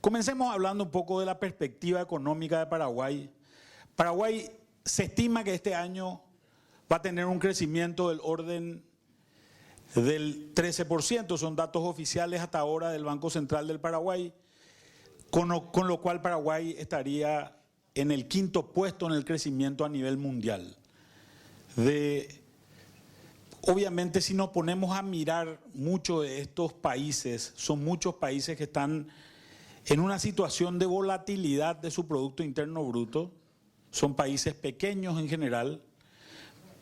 Comencemos hablando un poco de la perspectiva económica de Paraguay. Paraguay se estima que este año va a tener un crecimiento del orden del 13%, son datos oficiales hasta ahora del Banco Central del Paraguay, con lo cual Paraguay estaría en el quinto puesto en el crecimiento a nivel mundial. Obviamente, si nos ponemos a mirar muchos de estos países, son muchos países que están en una situación de volatilidad de su Producto Interno Bruto, son países pequeños en general,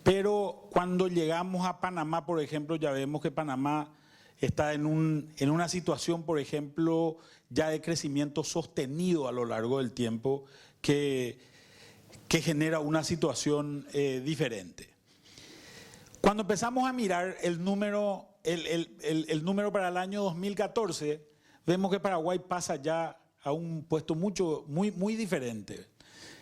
pero cuando llegamos a Panamá, por ejemplo, ya vemos que Panamá está en una situación, por ejemplo, ya de crecimiento sostenido a lo largo del tiempo que genera una situación diferente. Cuando empezamos a mirar el número para el año 2014, vemos que Paraguay pasa ya a un puesto muy diferente.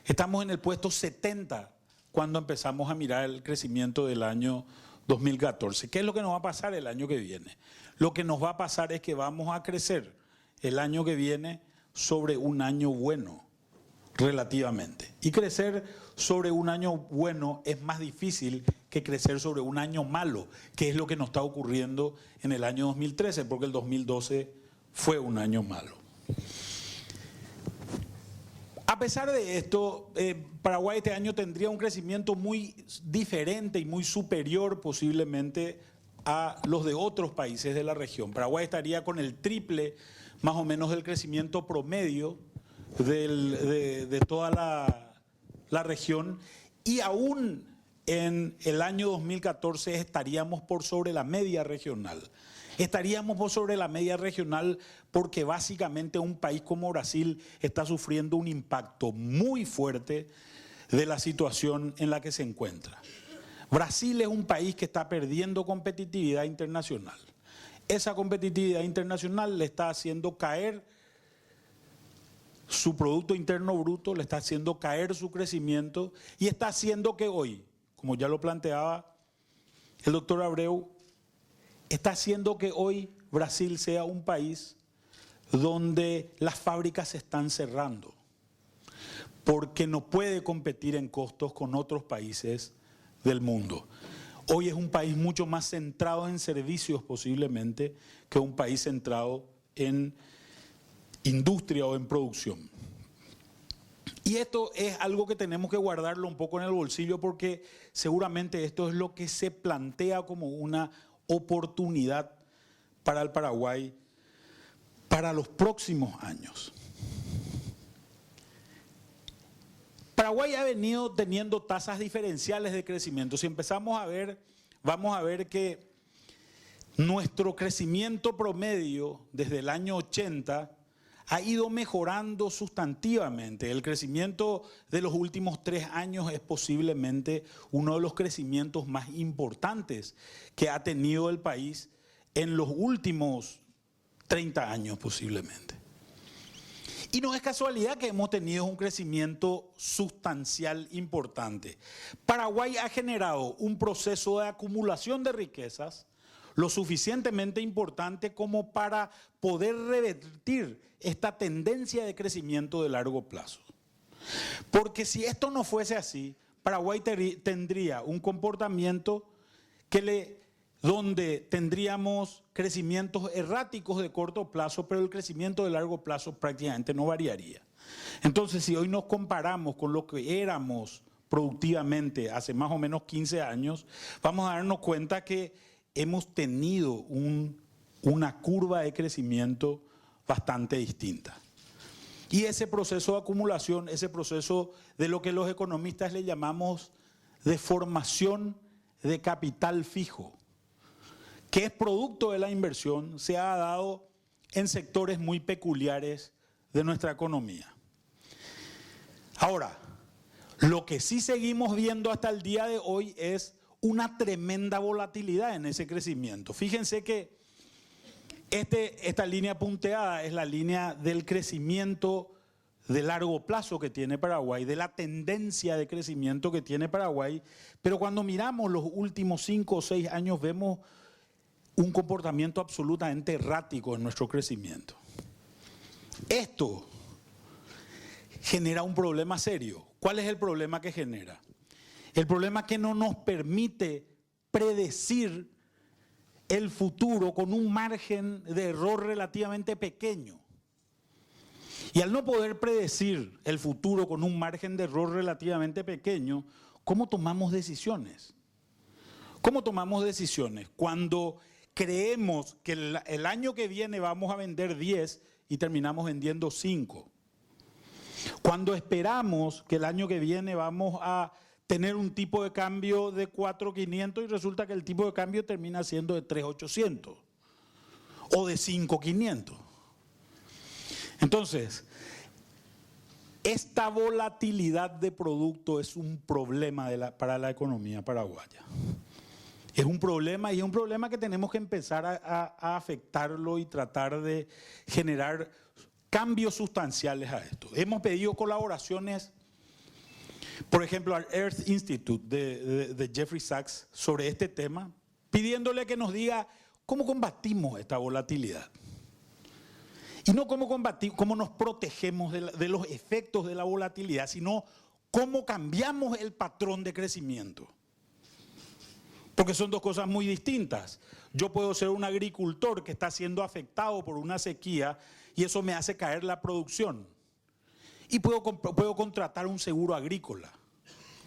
Estamos en el puesto 70 cuando empezamos a mirar el crecimiento del año 2014. ¿Qué es lo que nos va a pasar el año que viene? Lo que nos va a pasar es que vamos a crecer el año que viene sobre un año bueno, relativamente. Y crecer sobre un año bueno es más difícil que crecer sobre un año malo, que es lo que nos está ocurriendo en el año 2013, porque el 2012 fue un año malo. A pesar de esto, Paraguay este año tendría un crecimiento muy diferente y muy superior posiblemente a los de otros países de la región. Paraguay estaría con el triple más o menos del crecimiento promedio de toda la región, y aún en el año 2014 estaríamos por sobre la media regional. Estaríamos por sobre la media regional porque básicamente un país como Brasil está sufriendo un impacto muy fuerte de la situación en la que se encuentra. Brasil es un país que está perdiendo competitividad internacional. Esa competitividad internacional le está haciendo caer su Producto Interno Bruto, le está haciendo caer su crecimiento y está haciendo que hoy, como ya lo planteaba el doctor Abreu, está haciendo que hoy Brasil sea un país donde las fábricas se están cerrando, porque no puede competir en costos con otros países del mundo. Hoy es un país mucho más centrado en servicios posiblemente que un país centrado en industria o en producción. Y esto es algo que tenemos que guardarlo un poco en el bolsillo, porque seguramente esto es lo que se plantea como una oportunidad para el Paraguay para los próximos años. Paraguay ha venido teniendo tasas diferenciales de crecimiento. Si empezamos a ver, vamos a ver que nuestro crecimiento promedio desde el año 80 ha ido mejorando sustantivamente. El crecimiento de los últimos 3 años es posiblemente uno de los crecimientos más importantes que ha tenido el país en los últimos 30 años posiblemente. Y no es casualidad que hemos tenido un crecimiento sustancial importante. Paraguay ha generado un proceso de acumulación de riquezas lo suficientemente importante como para poder revertir esta tendencia de crecimiento de largo plazo. Porque si esto no fuese así, Paraguay tendría un comportamiento donde tendríamos crecimientos erráticos de corto plazo, pero el crecimiento de largo plazo prácticamente no variaría. Entonces, si hoy nos comparamos con lo que éramos productivamente hace más o menos 15 años, vamos a darnos cuenta que hemos tenido una curva de crecimiento bastante distinta. Y ese proceso de acumulación, ese proceso de lo que los economistas le llamamos de formación de capital fijo, que es producto de la inversión, se ha dado en sectores muy peculiares de nuestra economía. Ahora, lo que sí seguimos viendo hasta el día de hoy es una tremenda volatilidad en ese crecimiento. Fíjense que esta línea punteada es la línea del crecimiento de largo plazo que tiene Paraguay, de la tendencia de crecimiento que tiene Paraguay, pero cuando miramos los últimos 5 o 6 años vemos un comportamiento absolutamente errático en nuestro crecimiento. Esto genera un problema serio. ¿Cuál es el problema que genera? El problema es que no nos permite predecir el futuro con un margen de error relativamente pequeño. Y al no poder predecir el futuro con un margen de error relativamente pequeño, ¿cómo tomamos decisiones? ¿Cómo tomamos decisiones? Cuando creemos que el año que viene vamos a vender 10 y terminamos vendiendo 5. Cuando esperamos que el año que viene vamos a tener un tipo de cambio de 4.500 y resulta que el tipo de cambio termina siendo de 3.800 o de 5.500. Entonces, esta volatilidad de producto es un problema para la economía paraguaya. Es un problema y es un problema que tenemos que empezar a afectarlo y tratar de generar cambios sustanciales a esto. Hemos pedido colaboraciones, por ejemplo, al Earth Institute de Jeffrey Sachs sobre este tema, pidiéndole que nos diga cómo combatimos esta volatilidad. Y no cómo nos protegemos de los efectos de la volatilidad, sino cómo cambiamos el patrón de crecimiento. Porque son dos cosas muy distintas. Yo puedo ser un agricultor que está siendo afectado por una sequía y eso me hace caer la producción. Y puedo contratar un seguro agrícola.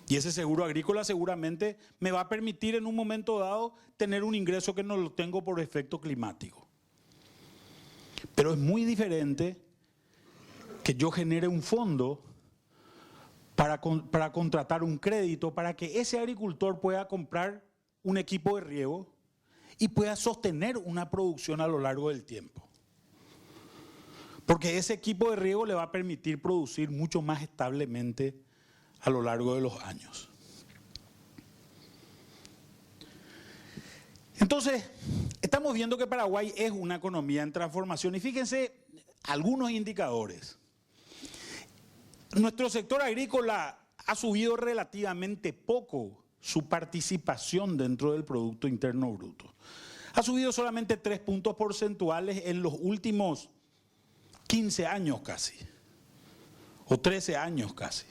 Y ese seguro agrícola seguramente me va a permitir en un momento dado tener un ingreso que no lo tengo por efecto climático. Pero es muy diferente que yo genere un fondo para contratar un crédito para que ese agricultor pueda comprar un equipo de riego y pueda sostener una producción a lo largo del tiempo. Porque ese equipo de riego le va a permitir producir mucho más establemente a lo largo de los años. Entonces, estamos viendo que Paraguay es una economía en transformación y fíjense algunos indicadores. Nuestro sector agrícola ha subido relativamente poco su participación dentro del Producto Interno Bruto. Ha subido solamente 3 puntos porcentuales en los últimos 15 años casi, o 13 años casi.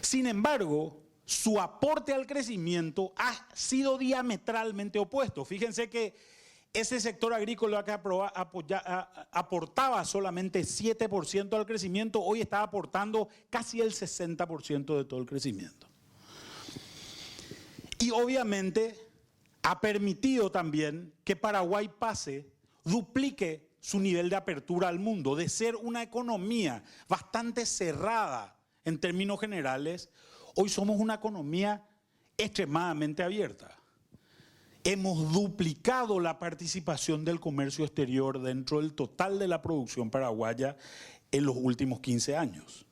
Sin embargo, su aporte al crecimiento ha sido diametralmente opuesto. Fíjense que ese sector agrícola que aportaba solamente 7% al crecimiento, hoy está aportando casi el 60% de todo el crecimiento. Y obviamente ha permitido también que Paraguay duplique su nivel de apertura al mundo, de ser una economía bastante cerrada en términos generales, hoy somos una economía extremadamente abierta. Hemos duplicado la participación del comercio exterior dentro del total de la producción paraguaya en los últimos 15 años.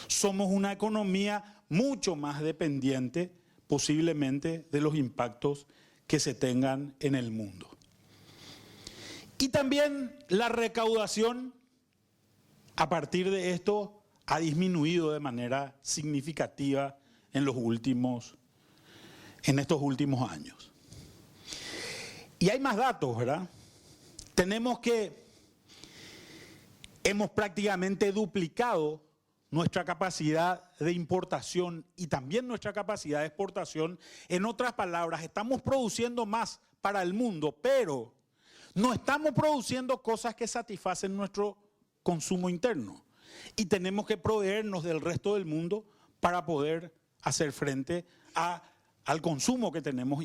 Somos una economía mucho más dependiente posiblemente de los impactos que se tengan en el mundo. Y también la recaudación a partir de esto ha disminuido de manera significativa en estos últimos años. Y hay más datos, ¿verdad? Hemos prácticamente duplicado nuestra capacidad de importación y también nuestra capacidad de exportación. En otras palabras, estamos produciendo más para el mundo, pero no estamos produciendo cosas que satisfacen nuestro consumo interno. Y tenemos que proveernos del resto del mundo para poder hacer frente al consumo que tenemos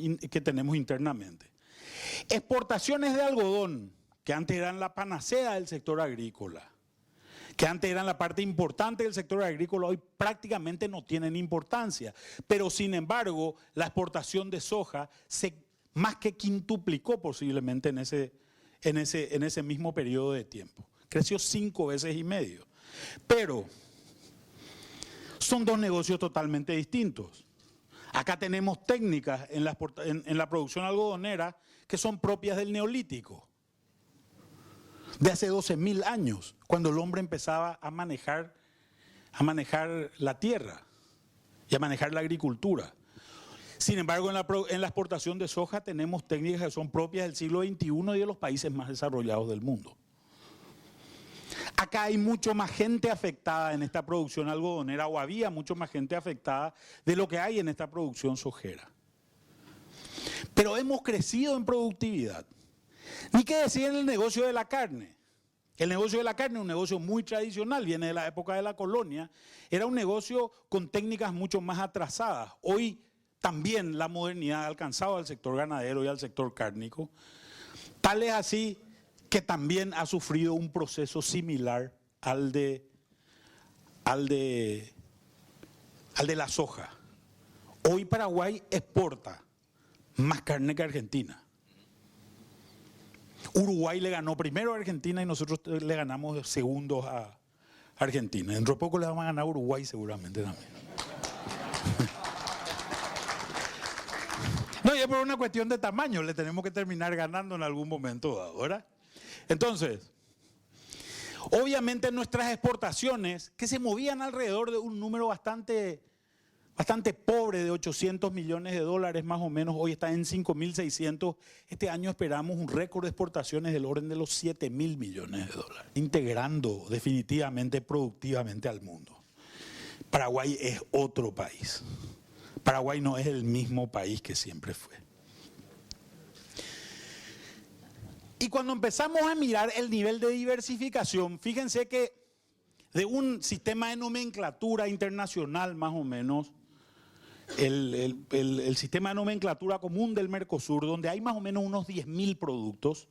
internamente. Exportaciones de algodón, que antes eran la panacea del sector agrícola, que antes eran la parte importante del sector agrícola, hoy prácticamente no tienen importancia. Pero sin embargo, la exportación de soja se más que quintuplicó posiblemente en ese mismo periodo de tiempo. Creció 5 veces y medio. Pero son dos negocios totalmente distintos. Acá tenemos técnicas en la producción algodonera que son propias del Neolítico, de hace 12.000 años, cuando el hombre empezaba a manejar la tierra y a manejar la agricultura. Sin embargo, en la exportación de soja tenemos técnicas que son propias del siglo XXI y de los países más desarrollados del mundo. Acá hay mucho más gente afectada en esta producción algodonera, o había mucho más gente afectada de lo que hay en esta producción sojera. Pero hemos crecido en productividad. Ni qué decir en el negocio de la carne. El negocio de la carne es un negocio muy tradicional, viene de la época de la colonia. Era un negocio con técnicas mucho más atrasadas. Hoy también la modernidad ha alcanzado al sector ganadero y al sector cárnico. Tal es así que también ha sufrido un proceso similar al de la soja. Hoy Paraguay exporta más carne que Argentina. Uruguay le ganó primero a Argentina y nosotros le ganamos segundos a Argentina. Dentro de poco le vamos a ganar a Uruguay seguramente también. No, y es por una cuestión de tamaño, le tenemos que terminar ganando en algún momento dado, ¿verdad? Entonces, obviamente nuestras exportaciones, que se movían alrededor de un número bastante pobre de 800 millones de dólares más o menos, hoy está en 5.600. Este año esperamos un récord de exportaciones del orden de los 7.000 millones de dólares, integrando definitivamente, productivamente al mundo. Paraguay es otro país. Paraguay no es el mismo país que siempre fue. Y cuando empezamos a mirar el nivel de diversificación, fíjense que de un sistema de nomenclatura internacional más o menos, el sistema de nomenclatura común del Mercosur, donde hay más o menos unos 10.000 productos,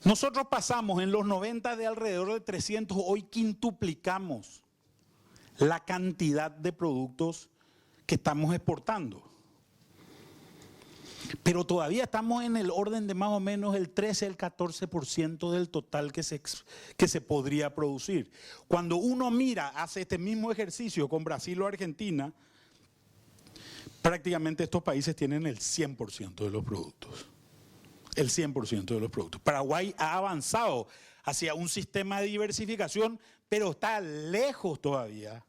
nosotros pasamos en los 90 de alrededor de 300, hoy quintuplicamos la cantidad de productos que estamos exportando. Pero todavía estamos en el orden de más o menos el 13, el 14% del total que se podría producir. Cuando uno mira, hace este mismo ejercicio con Brasil o Argentina, prácticamente estos países tienen el 100% de los productos. El 100% de los productos. Paraguay ha avanzado hacia un sistema de diversificación, pero está lejos todavía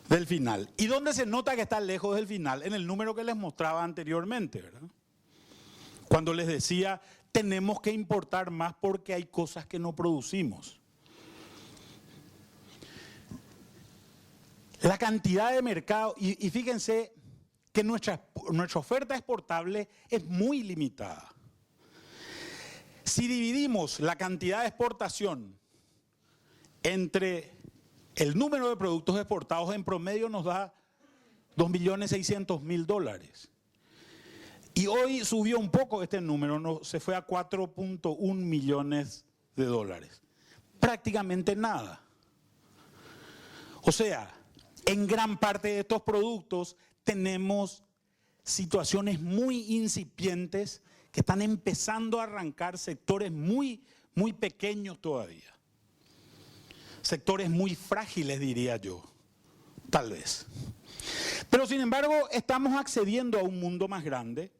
del final. ¿Y dónde se nota que está lejos del final? En el número que les mostraba anteriormente, ¿verdad? Cuando les decía, tenemos que importar más porque hay cosas que no producimos. La cantidad de mercado, y fíjense que nuestra oferta exportable es muy limitada. Si dividimos la cantidad de exportación entre el número de productos exportados, en promedio nos da 2.600.000 dólares. Y hoy subió un poco este número, se fue a 4.1 millones de dólares. Prácticamente nada. O sea, en gran parte de estos productos tenemos situaciones muy incipientes que están empezando a arrancar, sectores muy, muy pequeños todavía. Sectores muy frágiles, diría yo, tal vez. Pero sin embargo, estamos accediendo a un mundo más grande.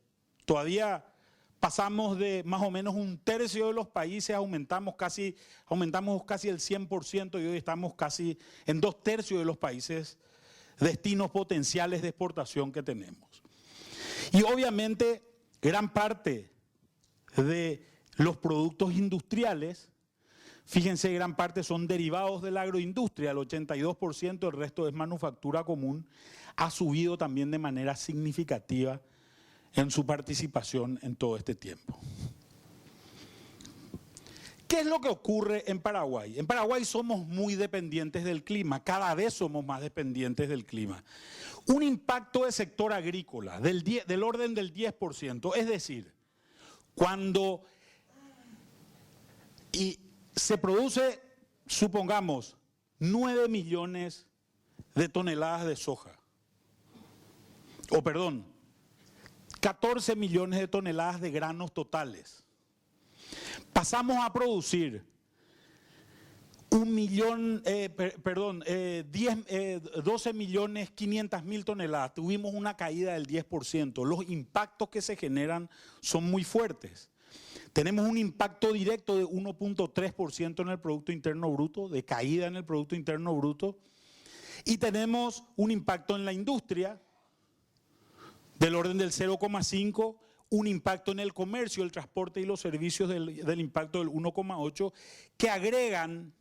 Todavía pasamos de más o menos un tercio de los países, aumentamos casi el 100% y hoy estamos casi en 2/3 de los países destinos potenciales de exportación que tenemos. Y obviamente, gran parte de los productos industriales, fíjense, gran parte son derivados de la agroindustria, el 82%, el resto es manufactura común, ha subido también de manera significativa en su participación en todo este tiempo. ¿Qué es lo que ocurre en Paraguay? En Paraguay somos muy dependientes del clima, cada vez somos más dependientes del clima. Un impacto del sector agrícola del orden del 10%, es decir, cuando se produce, supongamos, 9 millones de toneladas de soja, 14 millones de toneladas de granos totales. Pasamos a producir 12.500.000 toneladas. Tuvimos una caída del 10%. Los impactos que se generan son muy fuertes. Tenemos un impacto directo de 1.3% en el Producto Interno Bruto, de caída en el Producto Interno Bruto. Y tenemos un impacto en la industria del orden del 0,5%, un impacto en el comercio, el transporte y los servicios del impacto del 1,8, que agregan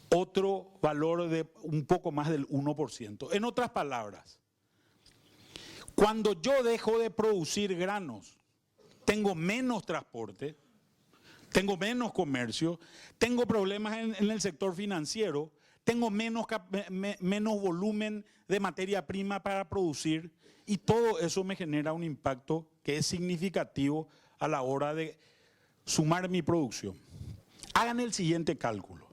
otro valor de un poco más del 1%. En otras palabras, cuando yo dejo de producir granos, tengo menos transporte, tengo menos comercio, tengo problemas en el sector financiero, tengo menos volumen de materia prima para producir y todo eso me genera un impacto que es significativo a la hora de sumar mi producción. Hagan el siguiente cálculo,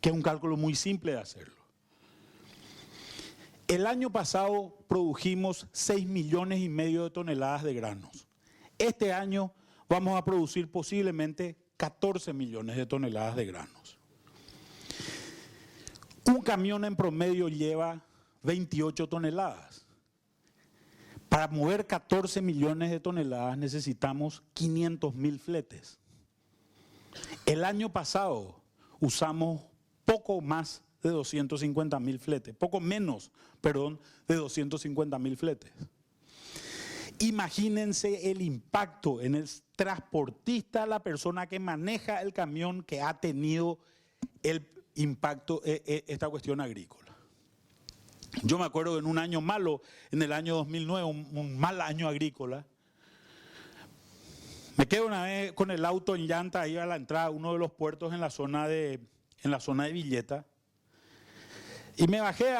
que es un cálculo muy simple de hacerlo. El año pasado produjimos 6,5 millones de toneladas de granos. Este año vamos a producir posiblemente 14 millones de toneladas de granos. Un camión en promedio lleva 28 toneladas. Para mover 14 millones de toneladas necesitamos 500,000 fletes. El año pasado usamos poco más de 250,000 fletes, poco menos, perdón, de 250,000 fletes. Imagínense el impacto en el transportista, la persona que maneja el camión, que ha tenido el impacto, esta cuestión agrícola. Yo me acuerdo que en un año malo, en el año 2009, un mal año agrícola, me quedo una vez con el auto en llanta ahí a la entrada de uno de los puertos en la zona de Villeta. Y me bajé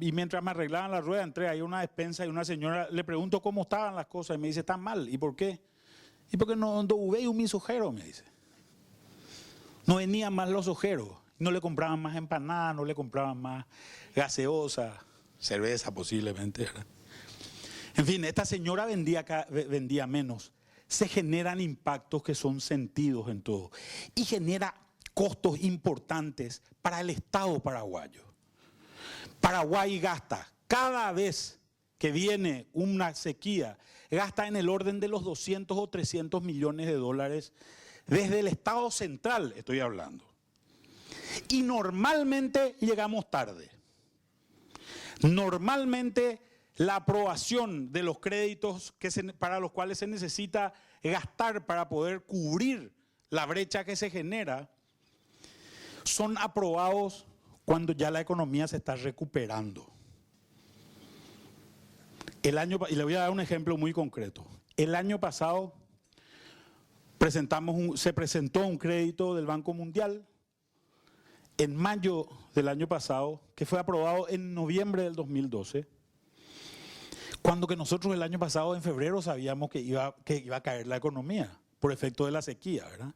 y mientras me arreglaban la rueda, entré ahí a una despensa y una señora, le pregunto cómo estaban las cosas y me dice, están mal. ¿Y por qué? Y porque no hubo un misojero, me dice. No venían más los ojeros, no le compraban más empanadas, no le compraban más gaseosa, cerveza posiblemente, ¿verdad? En fin, esta señora vendía menos. Se generan impactos que son sentidos en todo y genera costos importantes para el Estado paraguayo. Paraguay gasta, cada vez que viene una sequía, gasta en el orden de los 200 o 300 millones de dólares desde el Estado central, estoy hablando. Y normalmente llegamos tarde. Normalmente la aprobación de los créditos para los cuales se necesita gastar para poder cubrir la brecha que se genera son aprobados cuando ya la economía se está recuperando. Y le voy a dar un ejemplo muy concreto. El año pasado se presentó un crédito del Banco Mundial en mayo del año pasado, que fue aprobado en noviembre del 2012, cuando que nosotros el año pasado, en febrero, sabíamos que iba a caer la economía por efecto de la sequía, ¿verdad?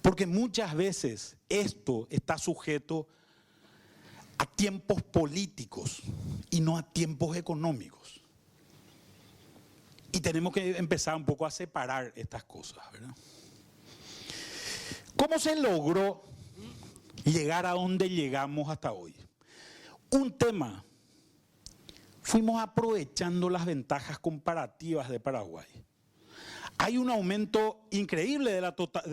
Porque muchas veces esto está sujeto a tiempos políticos y no a tiempos económicos. Y tenemos que empezar un poco a separar estas cosas, ¿verdad? ¿Cómo se logró llegar a donde llegamos hasta hoy? Un tema, fuimos aprovechando las ventajas comparativas de Paraguay. Hay un aumento increíble de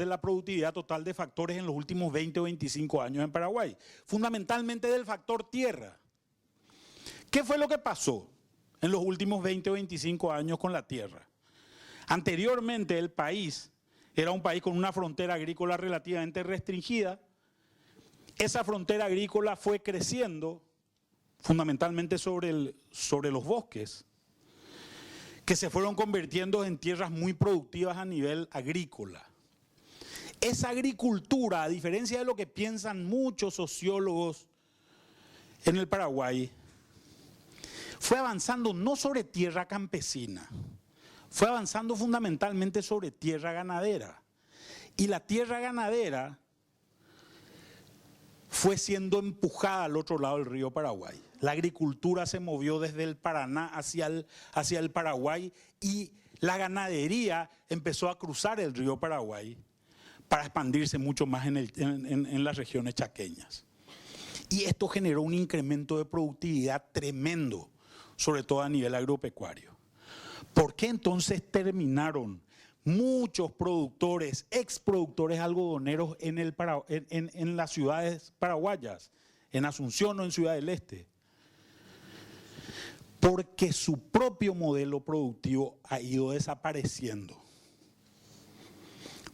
la productividad total de factores en los últimos 20 o 25 años en Paraguay, fundamentalmente del factor tierra. ¿Qué fue lo que pasó en los últimos 20 o 25 años con la tierra? Anteriormente el país era un país con una frontera agrícola relativamente restringida. Esa frontera agrícola fue creciendo fundamentalmente sobre los bosques, que se fueron convirtiendo en tierras muy productivas a nivel agrícola. Esa agricultura, a diferencia de lo que piensan muchos sociólogos en el Paraguay, fue avanzando no sobre tierra campesina, fue avanzando fundamentalmente sobre tierra ganadera. Y la tierra ganadera fue siendo empujada al otro lado del río Paraguay. La agricultura se movió desde el Paraná hacia el Paraguay y la ganadería empezó a cruzar el río Paraguay para expandirse mucho más en las regiones chaqueñas. Y esto generó un incremento de productividad tremendo, sobre todo a nivel agropecuario. ¿Por qué entonces terminaron muchos productores, exproductores algodoneros en las ciudades paraguayas, en Asunción o en Ciudad del Este? porque su propio modelo productivo ha ido desapareciendo.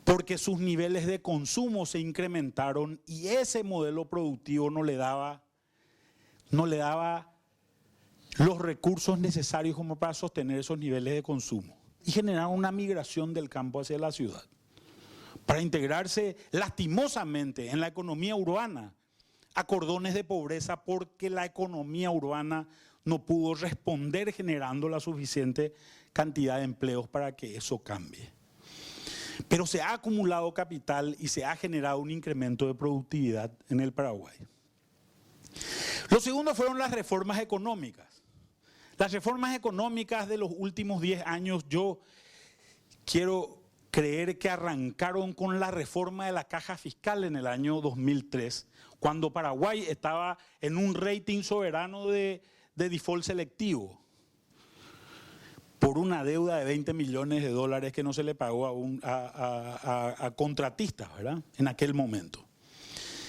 Porque sus niveles de consumo se incrementaron y ese modelo productivo no le daba los recursos necesarios como para sostener esos niveles de consumo. Y generaron una migración del campo hacia la ciudad para integrarse lastimosamente en la economía urbana a cordones de pobreza, porque la economía urbana no pudo responder generando la suficiente cantidad de empleos para que eso cambie. Pero se ha acumulado capital y se ha generado un incremento de productividad en el Paraguay. Lo segundo fueron las reformas económicas. Las reformas económicas de los últimos 10 años, yo quiero creer que arrancaron con la reforma de la caja fiscal en el año 2003, cuando Paraguay estaba en un rating soberano de default selectivo, por una deuda de 20 millones de dólares que no se le pagó a contratistas, ¿verdad? En aquel momento.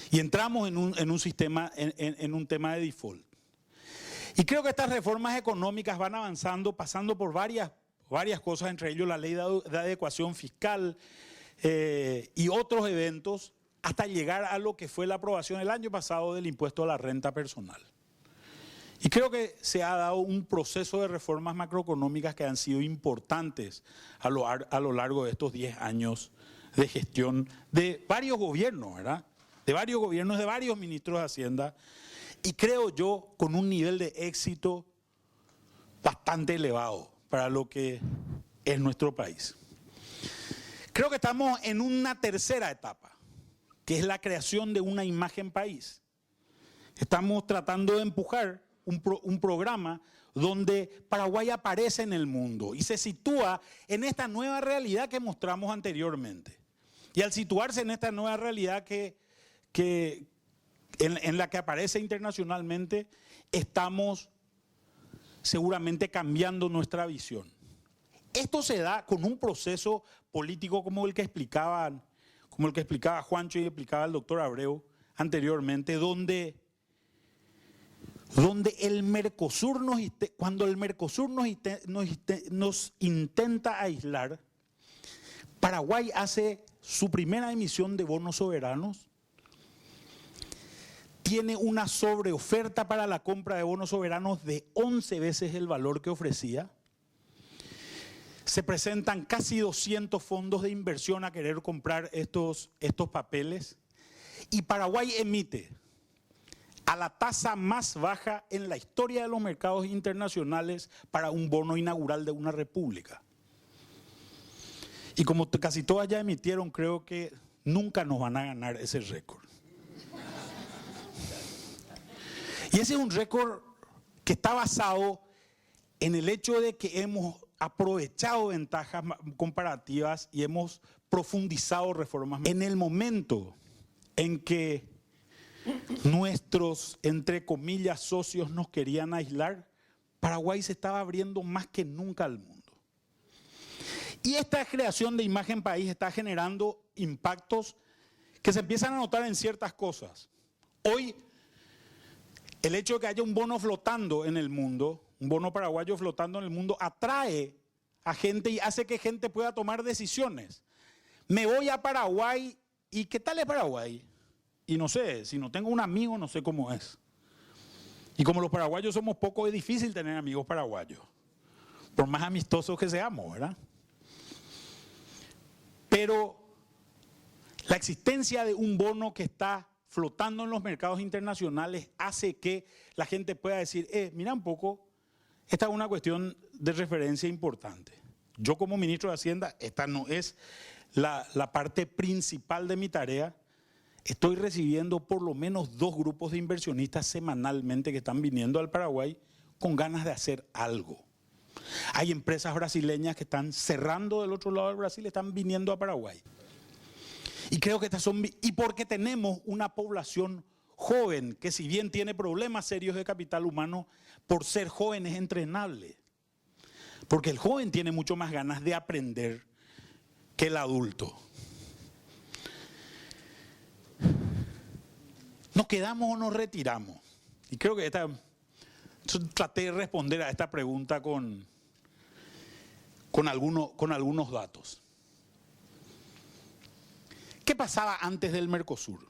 Y entramos en un sistema, en un tema de default. Y creo que estas reformas económicas van avanzando, pasando por varias cosas, entre ellos la ley de adecuación fiscal y otros eventos, hasta llegar a lo que fue la aprobación el año pasado del impuesto a la renta personal. Y creo que se ha dado un proceso de reformas macroeconómicas que han sido importantes a lo largo de estos 10 años de gestión de varios gobiernos, ¿verdad? De varios gobiernos, de varios ministros de Hacienda, y creo yo con un nivel de éxito bastante elevado para lo que es nuestro país. Creo que estamos en una tercera etapa, que es la creación de una imagen país. Estamos tratando de empujar un programa donde Paraguay aparece en el mundo y se sitúa en esta nueva realidad que mostramos anteriormente. Y al situarse en esta nueva realidad en la que aparece internacionalmente, estamos seguramente cambiando nuestra visión. Esto se da con un proceso político como el que explicaba Juancho y explicaba el doctor Abreu anteriormente, donde el Mercosur cuando el Mercosur nos intenta aislar, Paraguay hace su primera emisión de bonos soberanos, tiene una sobreoferta para la compra de bonos soberanos de 11 veces el valor que ofrecía. Se presentan casi 200 fondos de inversión a querer comprar estos papeles y Paraguay emite a la tasa más baja en la historia de los mercados internacionales para un bono inaugural de una república. Y como casi todas ya emitieron, creo que nunca nos van a ganar ese récord. Y ese es un récord que está basado en el hecho de que hemos aprovechado ventajas comparativas y hemos profundizado reformas. En el momento en que nuestros, entre comillas, socios nos querían aislar, Paraguay se estaba abriendo más que nunca al mundo. Y esta creación de imagen país está generando impactos que se empiezan a notar en ciertas cosas. Hoy, el hecho de que haya un bono flotando en el mundo, un bono paraguayo flotando en el mundo, atrae a gente y hace que gente pueda tomar decisiones. Me voy a Paraguay, ¿y qué tal es Paraguay? Y no sé, si no tengo un amigo, no sé cómo es. Y como los paraguayos somos pocos, es difícil tener amigos paraguayos, por más amistosos que seamos, ¿verdad? Pero la existencia de un bono que está flotando en los mercados internacionales hace que la gente pueda decir, mira un poco, esta es una cuestión de referencia importante. Yo como ministro de Hacienda, esta no es la parte principal de mi tarea. Estoy recibiendo por lo menos 2 grupos de inversionistas semanalmente que están viniendo al Paraguay con ganas de hacer algo. Hay empresas brasileñas que están cerrando del otro lado del Brasil, están viniendo a Paraguay. Y creo que estas son, y porque tenemos una población joven que, si bien tiene problemas serios de capital humano, por ser joven es entrenable. Porque el joven tiene mucho más ganas de aprender que el adulto. ¿Nos quedamos o nos retiramos? Y creo que Traté de responder a esta pregunta con algunos datos. ¿Qué pasaba antes del Mercosur?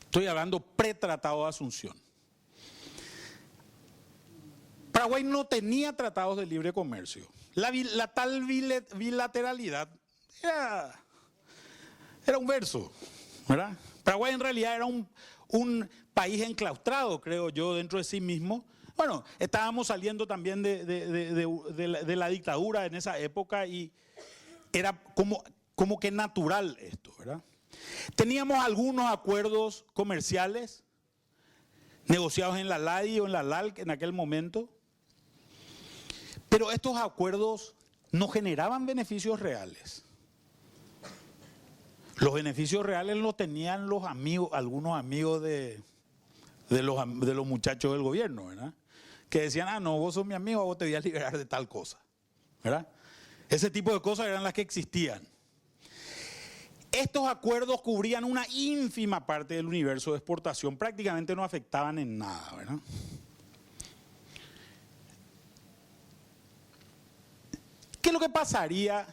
Estoy hablando pre-tratado de Asunción. Paraguay no tenía tratados de libre comercio. La tal bilateralidad era un verso, ¿verdad? Paraguay en realidad era un país enclaustrado, creo yo, dentro de sí mismo. Bueno, estábamos saliendo también de la dictadura en esa época y era como que natural esto, ¿verdad? Teníamos algunos acuerdos comerciales negociados en la LADI o en la LALC en aquel momento, pero estos acuerdos no generaban beneficios reales. Los beneficios reales los tenían los amigos, algunos amigos de los muchachos del gobierno, ¿verdad? Que decían, no, vos sos mi amigo, vos te voy a liberar de tal cosa, ¿verdad? Ese tipo de cosas eran las que existían. Estos acuerdos cubrían una ínfima parte del universo de exportación, prácticamente no afectaban en nada, ¿verdad? ¿Qué es lo que pasaría?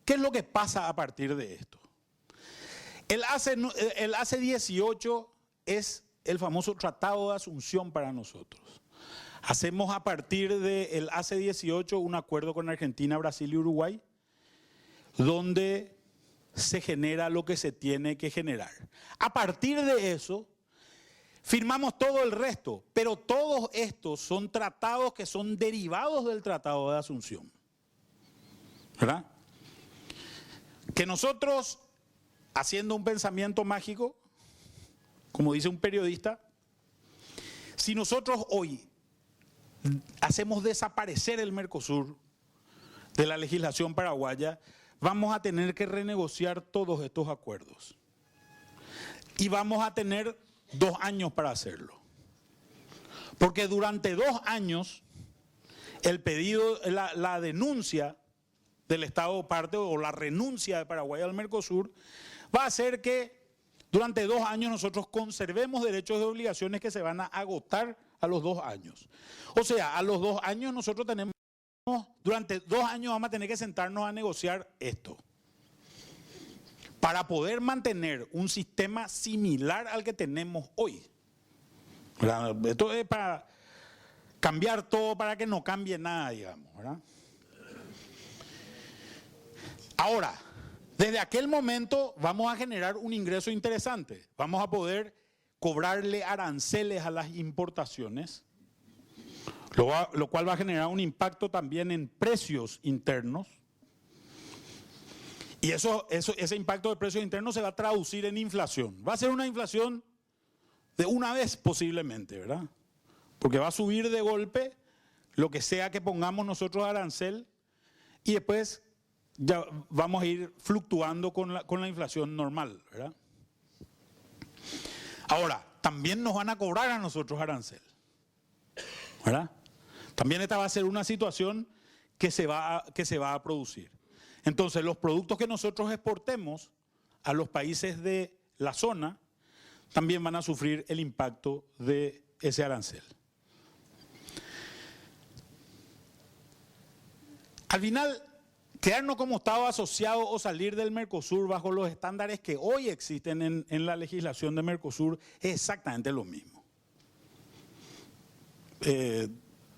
¿Qué es lo que pasa a partir de esto? El ACE 18 es el famoso Tratado de Asunción para nosotros. Hacemos a partir del ACE 18 un acuerdo con Argentina, Brasil y Uruguay, donde se genera lo que se tiene que generar. A partir de eso, firmamos todo el resto, pero todos estos son tratados que son derivados del Tratado de Asunción, ¿verdad? Que nosotros, haciendo un pensamiento mágico, como dice un periodista, si nosotros hoy hacemos desaparecer el Mercosur de la legislación paraguaya, vamos a tener que renegociar todos estos acuerdos. Y vamos a tener 2 años para hacerlo. Porque durante 2 años, el pedido, la denuncia del Estado parte o la renuncia de Paraguay al Mercosur va a hacer que durante 2 años nosotros conservemos derechos y obligaciones que se van a agotar a los 2 años. O sea, a los 2 años nosotros tenemos, durante 2 años vamos a tener que sentarnos a negociar esto. Para poder mantener un sistema similar al que tenemos hoy. ¿Verdad? Esto es para cambiar todo, para que no cambie nada, digamos, ¿verdad? Ahora, desde aquel momento vamos a generar un ingreso interesante. Vamos a poder cobrarle aranceles a las importaciones, lo cual va a generar un impacto también en precios internos. Y ese impacto de precios internos se va a traducir en inflación. Va a ser una inflación de una vez posiblemente, ¿verdad? Porque va a subir de golpe lo que sea que pongamos nosotros arancel y después ya vamos a ir fluctuando con la inflación normal, ¿verdad? Ahora, también nos van a cobrar a nosotros arancel, ¿verdad? También esta va a ser una situación que se va a producir. Entonces, los productos que nosotros exportemos a los países de la zona también van a sufrir el impacto de ese arancel. Al final, quedarnos como Estado asociado o salir del Mercosur bajo los estándares que hoy existen en la legislación de Mercosur es exactamente lo mismo.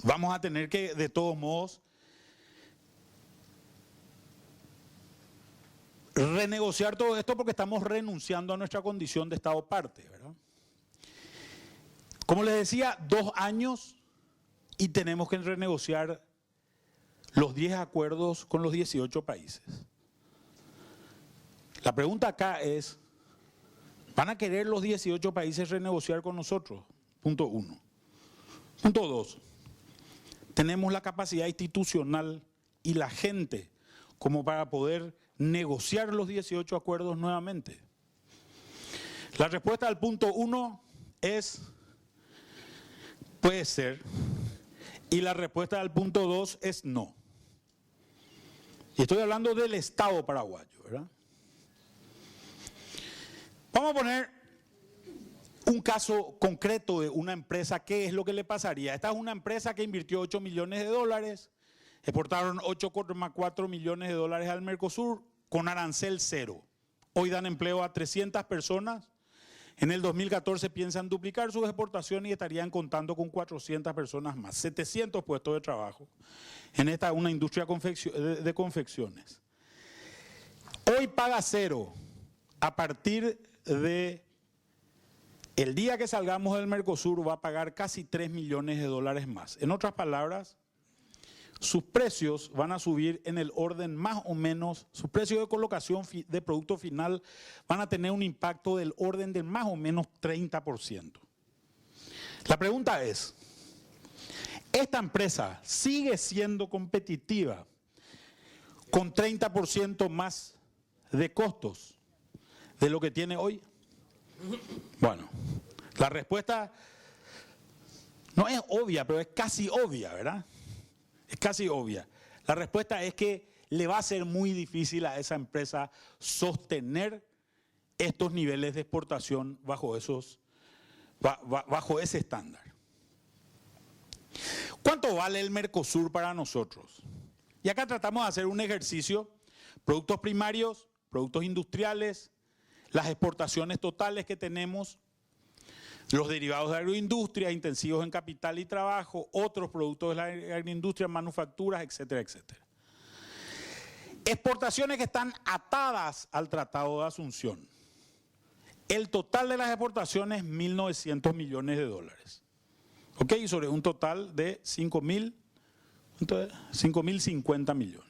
Vamos a tener que, de todos modos, renegociar todo esto porque estamos renunciando a nuestra condición de Estado parte, ¿verdad? Como les decía, 2 años y tenemos que renegociar los 10 acuerdos con los 18 países. La pregunta acá es, ¿van a querer los 18 países renegociar con nosotros? Punto 1. Punto 2. Tenemos la capacidad institucional y la gente como para poder negociar los 18 acuerdos nuevamente. La respuesta al punto 1 es, puede ser, y la respuesta al punto 2 es no. Y estoy hablando del Estado paraguayo, ¿verdad? Vamos a poner Un caso concreto de una empresa, ¿qué es lo que le pasaría? Esta es una empresa que invirtió 8 millones de dólares, exportaron 8,4 millones de dólares al Mercosur con arancel cero. Hoy dan empleo a 300 personas. En el 2014 piensan duplicar sus exportaciones y estarían contando con 400 personas más, 700 puestos de trabajo en esta una industria de confecciones. Hoy paga cero a partir de el día que salgamos del Mercosur va a pagar casi 3 millones de dólares más. En otras palabras, sus precios van a subir en el orden más o menos, sus precios de colocación de producto final van a tener un impacto del orden de más o menos 30%. La pregunta es, ¿esta empresa sigue siendo competitiva con 30% más de costos de lo que tiene hoy? Bueno, la respuesta no es obvia, pero es casi obvia, ¿verdad? Es casi obvia. La respuesta es que le va a ser muy difícil a esa empresa sostener estos niveles de exportación bajo ese estándar. ¿Cuánto vale el Mercosur para nosotros? Y acá tratamos de hacer un ejercicio, productos primarios, productos industriales, las exportaciones totales que tenemos, los derivados de agroindustria, intensivos en capital y trabajo, otros productos de la agroindustria, manufacturas, etcétera, etcétera. Exportaciones que están atadas al Tratado de Asunción. El total de las exportaciones, 1.900 millones de dólares. ¿Ok? Sobre un total de 5.050 millones.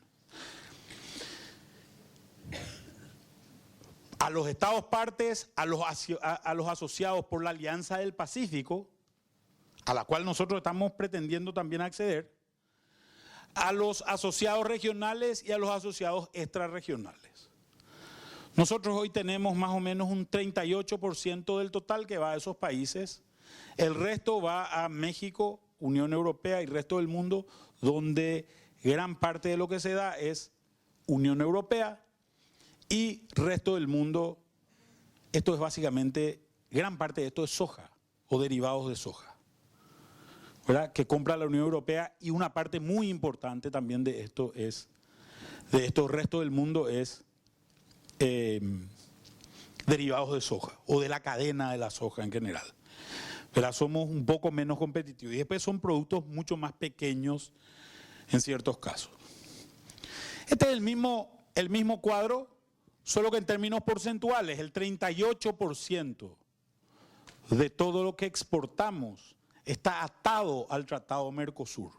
A los Estados partes, a los asociados por la Alianza del Pacífico, a la cual nosotros estamos pretendiendo también acceder, a los asociados regionales y a los asociados extrarregionales. Nosotros hoy tenemos más o menos un 38% del total que va a esos países, el resto va a México, Unión Europea y el resto del mundo, donde gran parte de lo que se da es Unión Europea, y resto del mundo, esto es básicamente, gran parte de esto es soja o derivados de soja, ¿verdad? Que compra la Unión Europea, y una parte muy importante también de esto resto del mundo es derivados de soja o de la cadena de la soja en general. ¿Verdad? Somos un poco menos competitivos y después son productos mucho más pequeños en ciertos casos. Este es el mismo cuadro, solo que en términos porcentuales, el 38% de todo lo que exportamos está atado al Tratado Mercosur.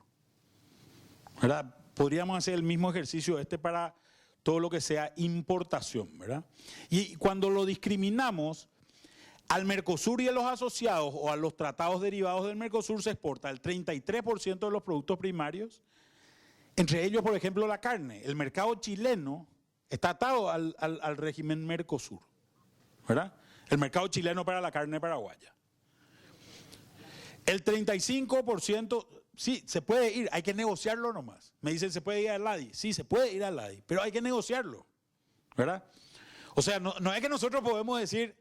¿Verdad? Podríamos hacer el mismo ejercicio para todo lo que sea importación, ¿verdad? Y cuando lo discriminamos, al Mercosur y a los asociados o a los tratados derivados del Mercosur se exporta el 33% de los productos primarios, entre ellos, por ejemplo, la carne. El mercado chileno está atado al régimen Mercosur, ¿verdad? El mercado chileno para la carne paraguaya. El 35%, sí, se puede ir, hay que negociarlo nomás. Me dicen, ¿se puede ir al LADI? Sí, se puede ir al LADI, pero hay que negociarlo, ¿verdad? O sea, no es que nosotros podemos decir,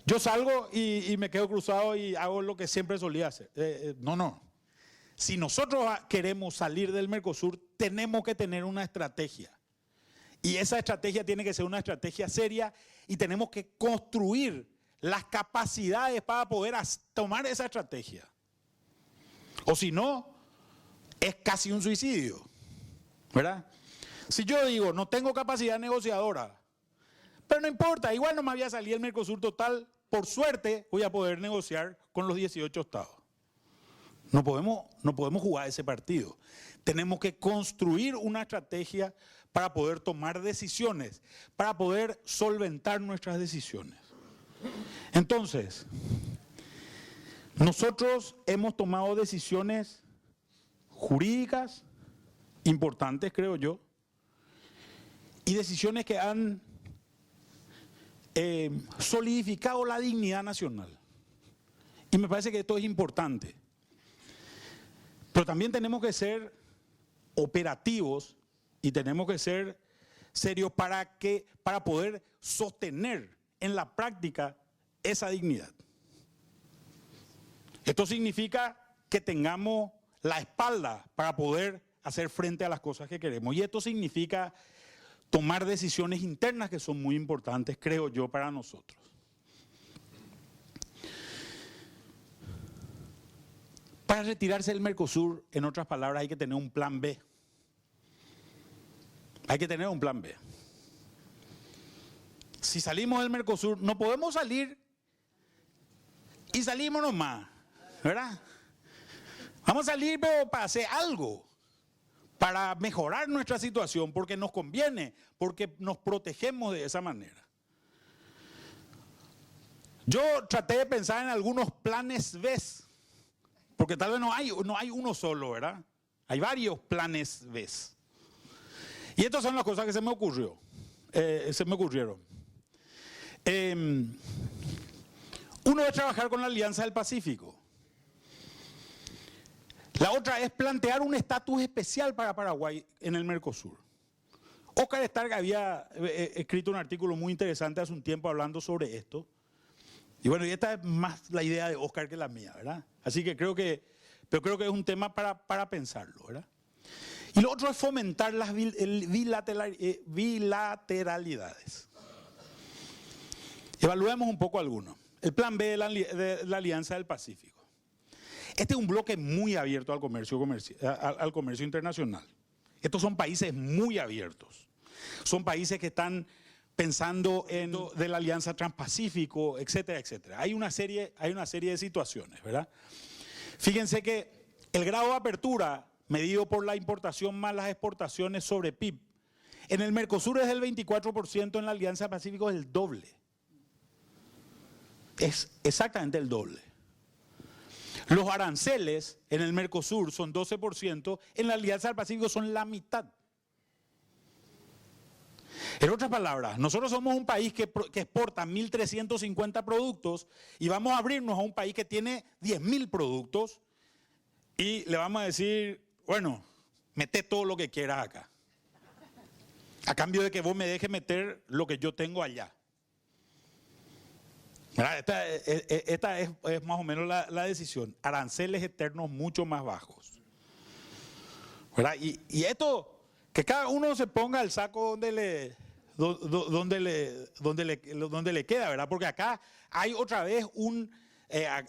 yo salgo y me quedo cruzado y hago lo que siempre solía hacer. No. Si nosotros queremos salir del Mercosur, tenemos que tener una estrategia. Y esa estrategia tiene que ser una estrategia seria y tenemos que construir las capacidades para poder tomar esa estrategia. O si no, es casi un suicidio, ¿verdad? Si yo digo, no tengo capacidad negociadora, pero no importa, igual no me había salido el Mercosur total, por suerte voy a poder negociar con los 18 estados. No podemos jugar ese partido. Tenemos que construir una estrategia para poder tomar decisiones, para poder solventar nuestras decisiones. Entonces, nosotros hemos tomado decisiones jurídicas importantes, creo yo, y decisiones que han solidificado la dignidad nacional. Y me parece que esto es importante. Pero también tenemos que ser operativos y tenemos que ser serios para poder sostener en la práctica esa dignidad. Esto significa que tengamos la espalda para poder hacer frente a las cosas que queremos. Y esto significa tomar decisiones internas que son muy importantes, creo yo, para nosotros. Para retirarse del Mercosur, en otras palabras, hay que tener un plan B. Hay que tener un plan B. Si salimos del Mercosur, no podemos salir y salimos nomás, ¿verdad? Vamos a salir, pero para hacer algo, para mejorar nuestra situación, porque nos conviene, porque nos protegemos de esa manera. Yo traté de pensar en algunos planes B, porque tal vez no hay uno solo, ¿verdad? Hay varios planes B. Y estas son las cosas que se me ocurrieron. Uno es trabajar con la Alianza del Pacífico. La otra es plantear un estatus especial para Paraguay en el Mercosur. Oscar Stark había escrito un artículo muy interesante hace un tiempo hablando sobre esto. Y bueno, y esta es más la idea de Oscar que la mía, ¿verdad? Así que creo que es un tema para pensarlo, ¿verdad? Y lo otro es fomentar las bilateralidades. Evaluemos un poco algunos. El plan B de la Alianza del Pacífico. Este es un bloque muy abierto al comercio internacional. Estos son países muy abiertos. Son países que están pensando en de la Alianza Transpacífico, etcétera, etcétera. Hay una serie de situaciones, ¿verdad? Fíjense que el grado de apertura medido por la importación más las exportaciones sobre PIB, en el Mercosur es del 24%, en la Alianza Pacífico es el doble. Es exactamente el doble. Los aranceles en el Mercosur son 12%, en la Alianza del Pacífico son la mitad. En otras palabras, nosotros somos un país que exporta 1.350 productos y vamos a abrirnos a un país que tiene 10.000 productos y le vamos a decir, bueno, mete todo lo que quieras acá. A cambio de que vos me dejes meter lo que yo tengo allá. Esta es más o menos la decisión. Aranceles externos mucho más bajos. ¿Verdad? Y esto, que cada uno se ponga el saco donde le queda, ¿verdad? Porque acá hay otra vez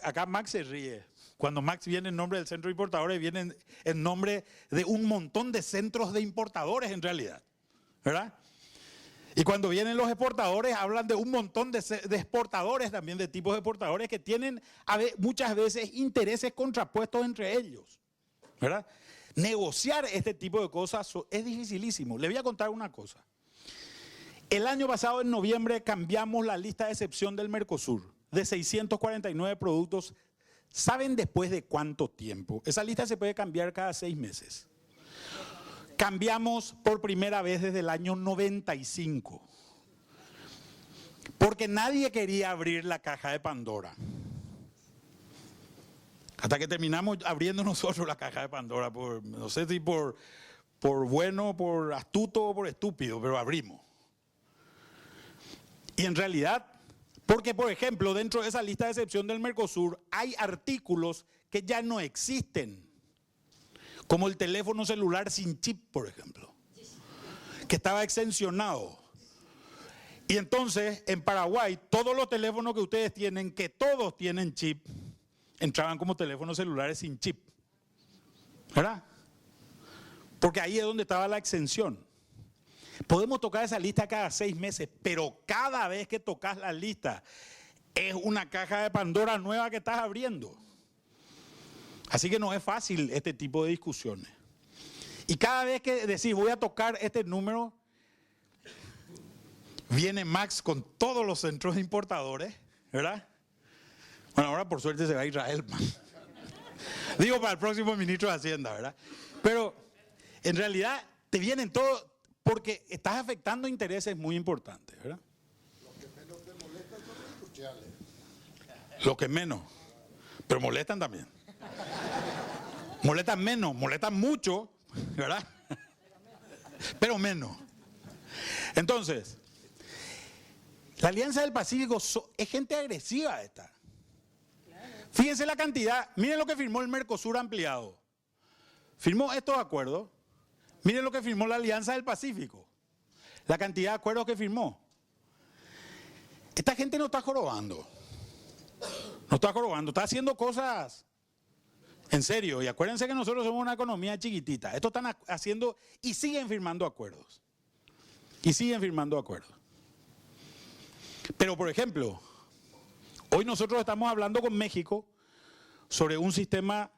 acá Max se ríe. Cuando Max viene en nombre del centro de importadores, viene en nombre de un montón de centros de importadores en realidad, ¿verdad? Y cuando vienen los exportadores, hablan de un montón de exportadores también, de tipos de exportadores que tienen muchas veces intereses contrapuestos entre ellos, ¿verdad? Negociar este tipo de cosas es dificilísimo. Le voy a contar una cosa. El año pasado, en noviembre, cambiamos la lista de excepción del Mercosur de 649 productos. ¿Saben después de cuánto tiempo? Esa lista se puede cambiar cada 6 meses. Cambiamos por primera vez desde el año 95. Porque nadie quería abrir la caja de Pandora. Hasta que terminamos abriendo nosotros la caja de Pandora. No sé si por bueno, por astuto o por estúpido, pero abrimos. Y en realidad, porque por ejemplo, dentro de esa lista de excepción del Mercosur hay artículos que ya no existen. Como el teléfono celular sin chip, por ejemplo, que estaba exencionado. Y entonces, en Paraguay, todos los teléfonos que ustedes tienen, que todos tienen chip, entraban como teléfonos celulares sin chip. ¿Verdad? Porque ahí es donde estaba la exención. Podemos tocar esa lista cada 6 meses, pero cada vez que tocas la lista, es una caja de Pandora nueva que estás abriendo. Así que no es fácil este tipo de discusiones. Y cada vez que decís voy a tocar este número, viene Max con todos los centros de importadores, ¿verdad? Bueno, ahora por suerte se va a Israel. Digo para el próximo ministro de Hacienda, ¿verdad? Pero en realidad te vienen todos porque estás afectando intereses muy importantes, ¿verdad? Los que menos te molestan son los industriales. Los que menos, pero molestan también. Molestan menos, molestan mucho, ¿verdad? Pero menos. Entonces, La Alianza del Pacífico es gente agresiva esta. Fíjense la cantidad, miren lo que firmó el Mercosur ampliado. Firmó estos acuerdos. Miren lo que firmó la Alianza del Pacífico. La cantidad de acuerdos que firmó. Esta gente no está jorobando. No está jorobando, está haciendo cosas en serio. Y acuérdense que nosotros somos una economía chiquitita. Esto están haciendo y siguen firmando acuerdos. Y siguen firmando acuerdos. Pero, por ejemplo, hoy nosotros estamos hablando con México sobre un sistema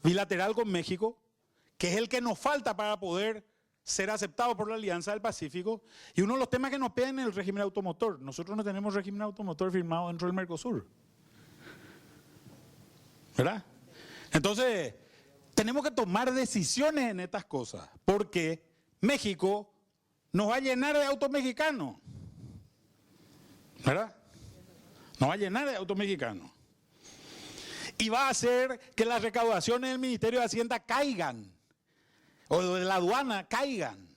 bilateral con México, que es el que nos falta para poder ser aceptado por la Alianza del Pacífico. Y uno de los temas que nos piden es el régimen automotor. Nosotros no tenemos régimen automotor firmado dentro del Mercosur. ¿Verdad? Entonces, tenemos que tomar decisiones en estas cosas, porque México nos va a llenar de autos mexicanos. ¿Verdad? Nos va a llenar de autos mexicanos. Y va a hacer que las recaudaciones del Ministerio de Hacienda caigan, o de la aduana caigan.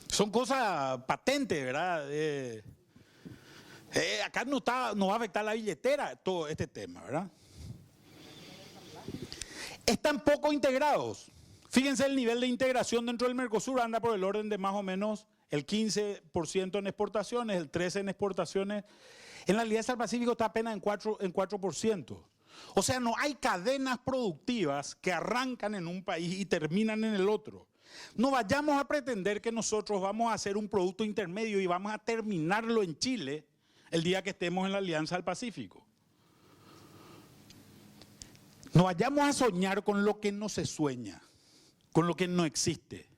Son cosas patentes, ¿verdad? Acá no va a afectar la billetera todo este tema, ¿verdad? Están poco integrados. Fíjense el nivel de integración dentro del Mercosur, anda por el orden de más o menos el 15% en exportaciones, el 13% en exportaciones. En la Alianza del Pacífico está apenas en 4%. O sea, no hay cadenas productivas que arrancan en un país y terminan en el otro. No vayamos a pretender que nosotros vamos a hacer un producto intermedio y vamos a terminarlo en Chile el día que estemos en la Alianza del Pacífico. No vayamos a soñar con lo que no se sueña, con lo que no existe.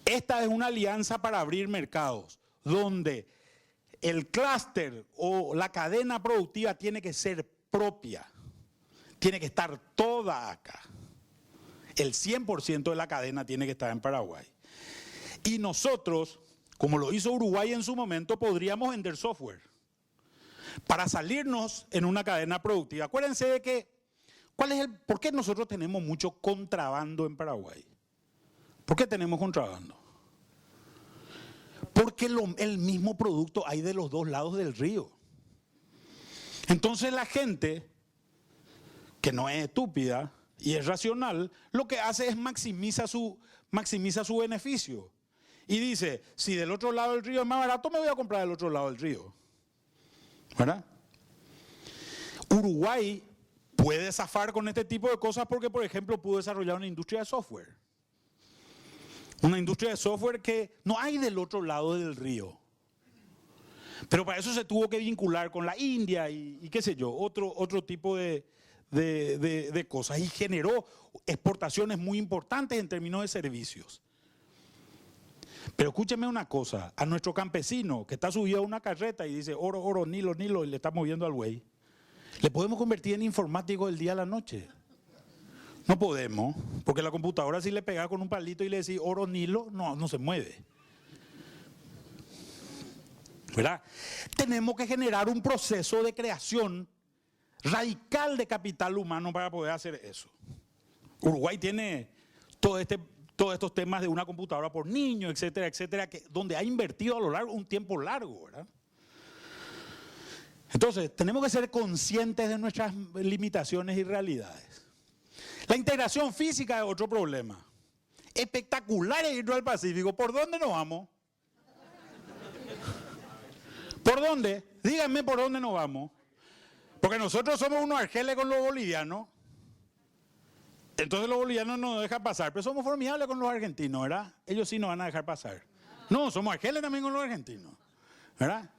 Esta es una alianza para abrir mercados, donde el clúster o la cadena productiva tiene que ser propia, tiene que estar toda acá. El 100% de la cadena tiene que estar en Paraguay. Y nosotros, como lo hizo Uruguay en su momento, podríamos vender software para salirnos en una cadena productiva. Acuérdense de que, ¿por qué nosotros tenemos mucho contrabando en Paraguay? ¿Por qué tenemos contrabando? Porque el mismo producto hay de los dos lados del río. Entonces la gente, que no es estúpida y es racional, lo que hace es maximiza su beneficio. Y dice, si del otro lado del río es más barato, me voy a comprar del otro lado del río. ¿Verdad? Uruguay puede zafar con este tipo de cosas porque, por ejemplo, pudo desarrollar una industria de software. Una industria de software que no hay del otro lado del río. Pero para eso se tuvo que vincular con la India y qué sé yo, otro tipo de cosas. Y generó exportaciones muy importantes en términos de servicios. Pero escúcheme una cosa, a nuestro campesino que está subido a una carreta y dice oro, oro, nilo, nilo, y le está moviendo al buey, ¿le podemos convertir en informático del día a la noche? No podemos, porque la computadora si le pega con un palito y le decís oro, nilo, no se mueve. ¿Verdad? Tenemos que generar un proceso de creación radical de capital humano para poder hacer eso. Uruguay tiene todos estos temas de una computadora por niño, etcétera, etcétera, donde ha invertido a lo largo un tiempo largo, ¿verdad? Entonces, tenemos que ser conscientes de nuestras limitaciones y realidades. La integración física es otro problema. Espectacular el irnos al Pacífico. ¿Por dónde nos vamos? ¿Por dónde? Díganme por dónde nos vamos. Porque nosotros somos unos argeles con los bolivianos. Entonces los bolivianos no nos dejan pasar. Pero somos formidables con los argentinos, ¿verdad? Ellos sí nos van a dejar pasar. No, somos argeles también con los argentinos, ¿verdad?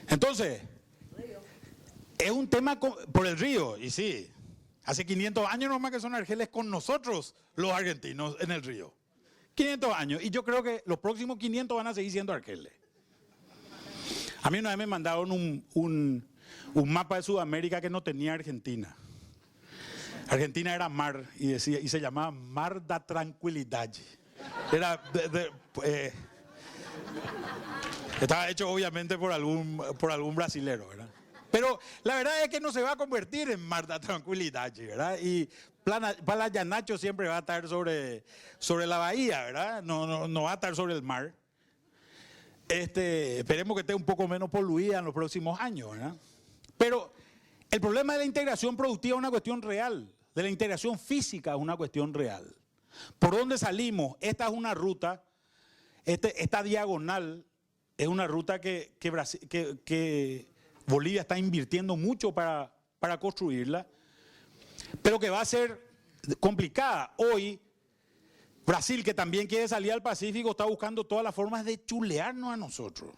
Entonces, es un tema por el río. Y sí, hace 500 años nomás que son argeles con nosotros los argentinos en el río. 500 años. Y yo creo que los próximos 500 van a seguir siendo argeles. A mí una vez me mandaron un mapa de Sudamérica que no tenía Argentina. Argentina era mar y se llamaba Mar da Tranquilidade. Estaba hecho obviamente por algún brasilero, ¿verdad? Pero la verdad es que no se va a convertir en Mar da Tranquilidade, ¿verdad? Y Palayanacho siempre va a estar sobre la bahía, ¿verdad? No va a estar sobre el mar. Esperemos que esté un poco menos poluida en los próximos años, ¿verdad? Pero el problema de la integración productiva es una cuestión real, de la integración física es una cuestión real. ¿Por dónde salimos? Esta es una ruta, esta diagonal es una ruta que Bolivia está invirtiendo mucho para construirla, pero que va a ser complicada. Hoy, Brasil, que también quiere salir al Pacífico, está buscando todas las formas de chulearnos a nosotros.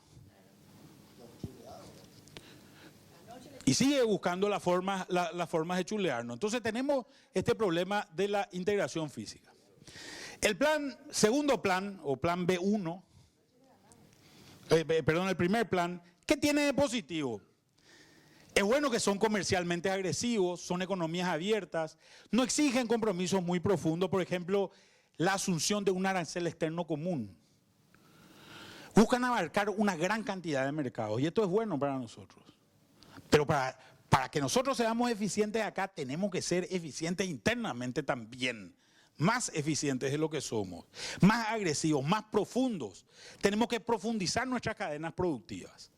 Y sigue buscando las formas de chulearnos. Entonces tenemos este problema de la integración física. El segundo plan, o plan B1, el primer plan, ¿qué tiene de positivo? Es bueno que son comercialmente agresivos, son economías abiertas, no exigen compromisos muy profundos, por ejemplo, la asunción de un arancel externo común. Buscan abarcar una gran cantidad de mercados y esto es bueno para nosotros. Pero para que nosotros seamos eficientes acá, tenemos que ser eficientes internamente también. Más eficientes de lo que somos, más agresivos, más profundos. Tenemos que profundizar nuestras cadenas productivas.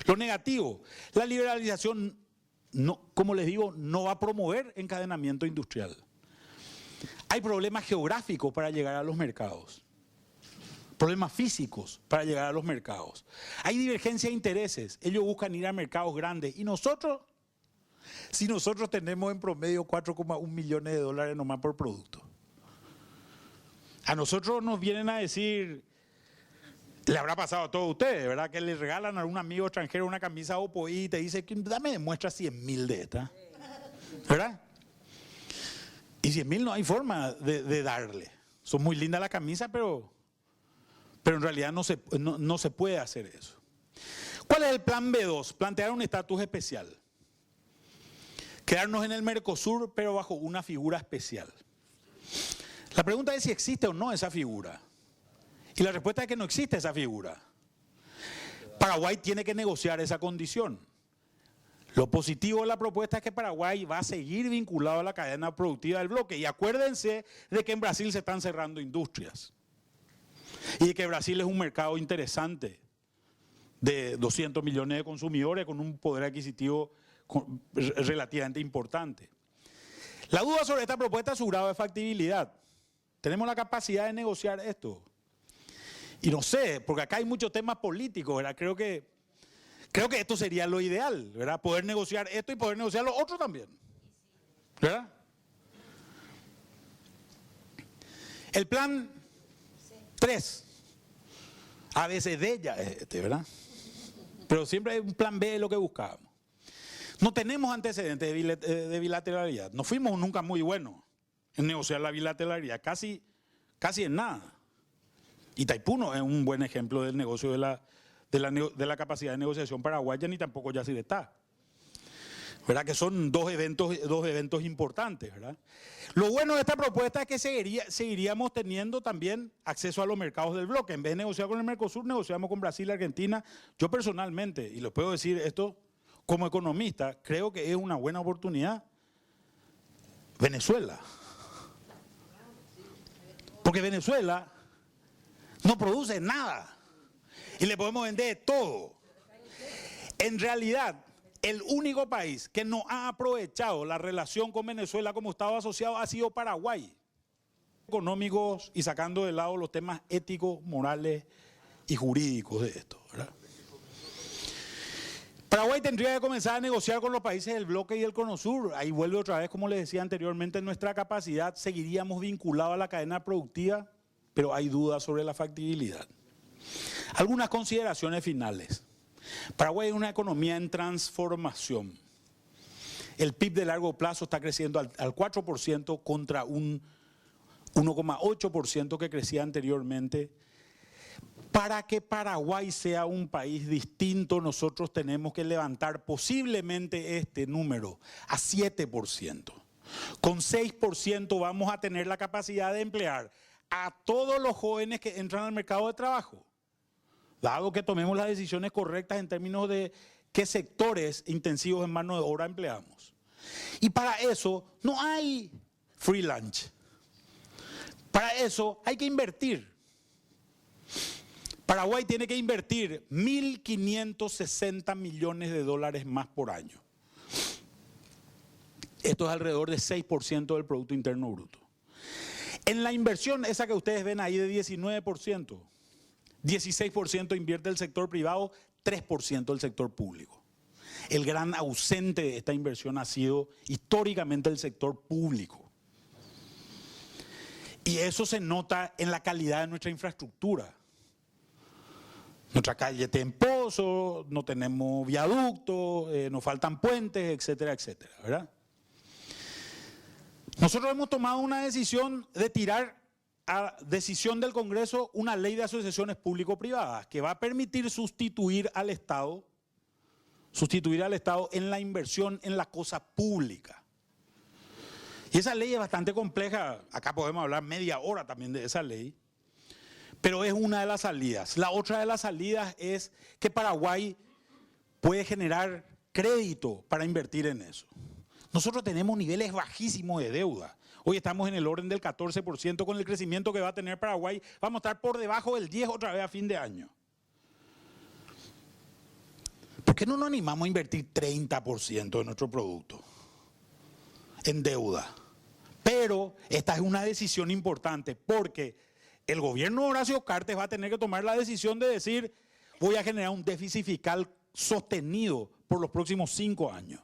Lo negativo, la liberalización, como les digo, no va a promover encadenamiento industrial. Hay problemas geográficos para llegar a los mercados. Problemas físicos para llegar a los mercados. Hay divergencia de intereses. Ellos buscan ir a mercados grandes. Y nosotros, si nosotros tenemos en promedio 4,1 millones de dólares nomás por producto. A nosotros nos vienen a decir, le habrá pasado a todos ustedes, ¿verdad? Que le regalan a un amigo extranjero una camisa Oppo y te dice, dame de muestra 100.000 de esta. ¿Verdad? Y 100.000 no hay forma de darle. Son muy lindas las camisas, pero en realidad no se puede hacer eso. ¿Cuál es el plan B2? Plantear un estatus especial. Quedarnos en el Mercosur, pero bajo una figura especial. La pregunta es si existe o no esa figura. Y la respuesta es que no existe esa figura. Paraguay tiene que negociar esa condición. Lo positivo de la propuesta es que Paraguay va a seguir vinculado a la cadena productiva del bloque. Y acuérdense de que en Brasil se están cerrando industrias. Y de que Brasil es un mercado interesante de 200 millones de consumidores con un poder adquisitivo relativamente importante. La duda sobre esta propuesta es su grado de factibilidad. Tenemos la capacidad de negociar esto. Y no sé, porque acá hay muchos temas políticos, ¿verdad? Creo que esto sería lo ideal, ¿verdad? Poder negociar esto y poder negociar lo otro también, ¿verdad? El plan 3, ABCD ya es ¿verdad? Pero siempre hay un plan B de lo que buscábamos. No tenemos antecedentes de bilateralidad. No fuimos nunca muy buenos en negociar la bilateralidad, casi en nada. Y Taipú es un buen ejemplo del negocio de la capacidad de negociación paraguaya, ni tampoco Yacyretá. ¿Verdad? Que son dos eventos importantes, ¿verdad? Lo bueno de esta propuesta es que seguiríamos teniendo también acceso a los mercados del bloque. En vez de negociar con el Mercosur, negociamos con Brasil y Argentina. Yo personalmente, y les puedo decir esto como economista, creo que es una buena oportunidad Venezuela. Porque Venezuela no produce nada y le podemos vender todo. En realidad, el único país que no ha aprovechado la relación con Venezuela como Estado asociado ha sido Paraguay. Económicos y sacando de lado los temas éticos, morales y jurídicos de esto, ¿verdad? Paraguay tendría que comenzar a negociar con los países del bloque y del Cono Sur. Ahí vuelve otra vez, como les decía anteriormente, nuestra capacidad. Seguiríamos vinculados a la cadena productiva, pero hay dudas sobre la factibilidad. Algunas consideraciones finales. Paraguay es una economía en transformación. El PIB de largo plazo está creciendo al 4% contra un 1,8% que crecía anteriormente. Para que Paraguay sea un país distinto, nosotros tenemos que levantar posiblemente este número a 7%. Con 6% vamos a tener la capacidad de emplear a todos los jóvenes que entran al mercado de trabajo, dado que tomemos las decisiones correctas en términos de qué sectores intensivos en mano de obra empleamos. Y para eso no hay free lunch. Para eso hay que invertir. Paraguay tiene que invertir 1.560 millones de dólares más por año. Esto es alrededor de 6% del Producto Interno Bruto. En la inversión, esa que ustedes ven ahí de 19%, 16% invierte el sector privado, 3% el sector público. El gran ausente de esta inversión ha sido históricamente el sector público. Y eso se nota en la calidad de nuestra infraestructura. Nuestra calle tiene pozos, no tenemos viaductos, nos faltan puentes, etcétera, etcétera, ¿verdad? Nosotros hemos tomado una decisión de tirar a decisión del Congreso una ley de asociaciones público-privadas que va a permitir sustituir al Estado en la inversión en la cosa pública. Y esa ley es bastante compleja, acá podemos hablar media hora también de esa ley, pero es una de las salidas. La otra de las salidas es que Paraguay puede generar crédito para invertir en eso. Nosotros tenemos niveles bajísimos de deuda. Hoy estamos en el orden del 14%, con el crecimiento que va a tener Paraguay, vamos a estar por debajo del 10% otra vez a fin de año. ¿Por qué no nos animamos a invertir 30% de nuestro producto en deuda? Pero esta es una decisión importante porque el gobierno de Horacio Cartes va a tener que tomar la decisión de decir: voy a generar un déficit fiscal sostenido por los próximos 5 años.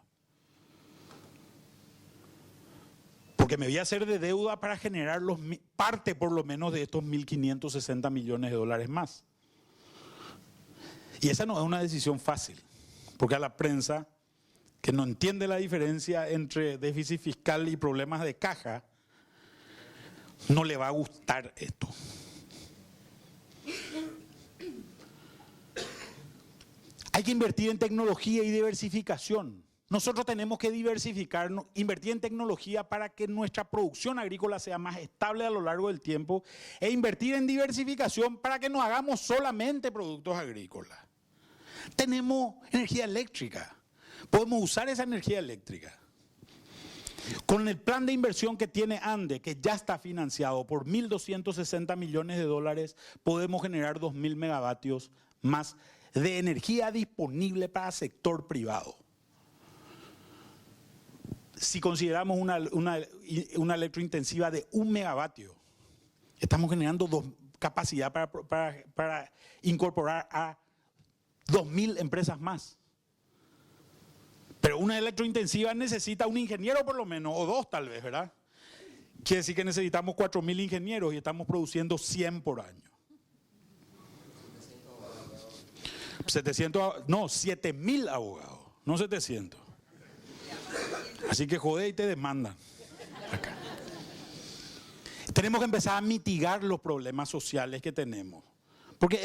Porque me voy a hacer de deuda para generar parte por lo menos de estos 1.560 millones de dólares más. Y esa no es una decisión fácil, porque a la prensa, que no entiende la diferencia entre déficit fiscal y problemas de caja, no le va a gustar esto. Hay que invertir en tecnología y diversificación. Nosotros tenemos que diversificarnos, invertir en tecnología para que nuestra producción agrícola sea más estable a lo largo del tiempo, e invertir en diversificación para que no hagamos solamente productos agrícolas. Tenemos energía eléctrica, podemos usar esa energía eléctrica. Con el plan de inversión que tiene ANDE, que ya está financiado por 1.260 millones de dólares, podemos generar 2.000 megavatios más de energía disponible para el sector privado. Si consideramos una electrointensiva de 1 megavatio, estamos generando capacidad para incorporar a 2.000 empresas más. Pero una electrointensiva necesita un ingeniero por lo menos, o 2 tal vez, ¿verdad? Quiere decir que necesitamos 4.000 ingenieros y estamos produciendo 100 por año. 7.000 abogados, no 700. Así que jode y te demandan. Acá. Tenemos que empezar a mitigar los problemas sociales que tenemos. Porque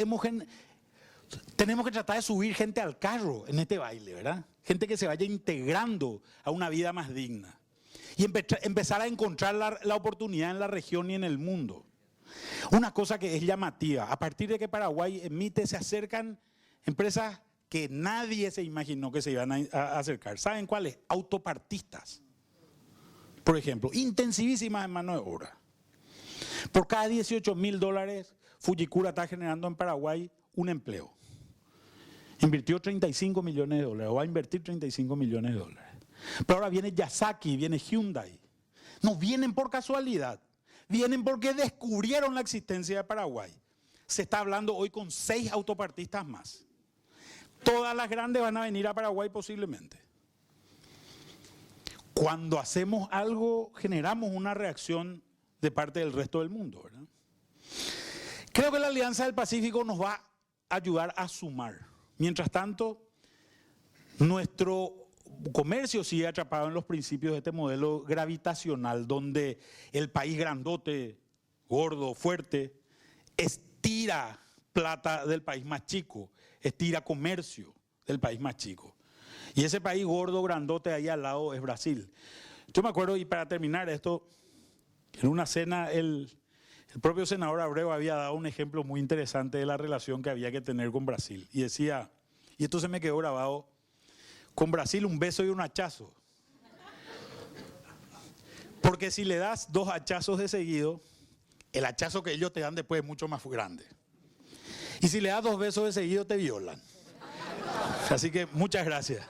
tenemos que tratar de subir gente al carro en este baile, ¿verdad? Gente que se vaya integrando a una vida más digna. Y empezar a encontrar la oportunidad en la región y en el mundo. Una cosa que es llamativa, a partir de que Paraguay emite, se acercan empresas que nadie se imaginó que se iban a acercar. ¿Saben cuáles? Autopartistas. Por ejemplo, intensivísimas en mano de obra. Por cada $18.000, Fujikura está generando en Paraguay un empleo. Invirtió 35 millones de dólares, o va a invertir 35 millones de dólares. Pero ahora viene Yasaki, viene Hyundai. No vienen por casualidad, vienen porque descubrieron la existencia de Paraguay. Se está hablando hoy con 6 autopartistas más. Todas las grandes van a venir a Paraguay posiblemente. Cuando hacemos algo, generamos una reacción de parte del resto del mundo, ¿verdad? Creo que la Alianza del Pacífico nos va a ayudar a sumar. Mientras tanto, nuestro comercio sigue atrapado en los principios de este modelo gravitacional, donde el país grandote, gordo, fuerte, estira plata del país más chico, estira comercio del país más chico. Y ese país gordo, grandote ahí al lado es Brasil. Yo me acuerdo, y para terminar esto, en una cena el propio senador Abreu había dado un ejemplo muy interesante de la relación que había que tener con Brasil. Y decía, y esto se me quedó grabado: con Brasil un beso y un hachazo. Porque si le das 2 hachazos de seguido, el hachazo que ellos te dan después es mucho más grande. Y si le das 2 besos de seguido te violan. Así que muchas gracias.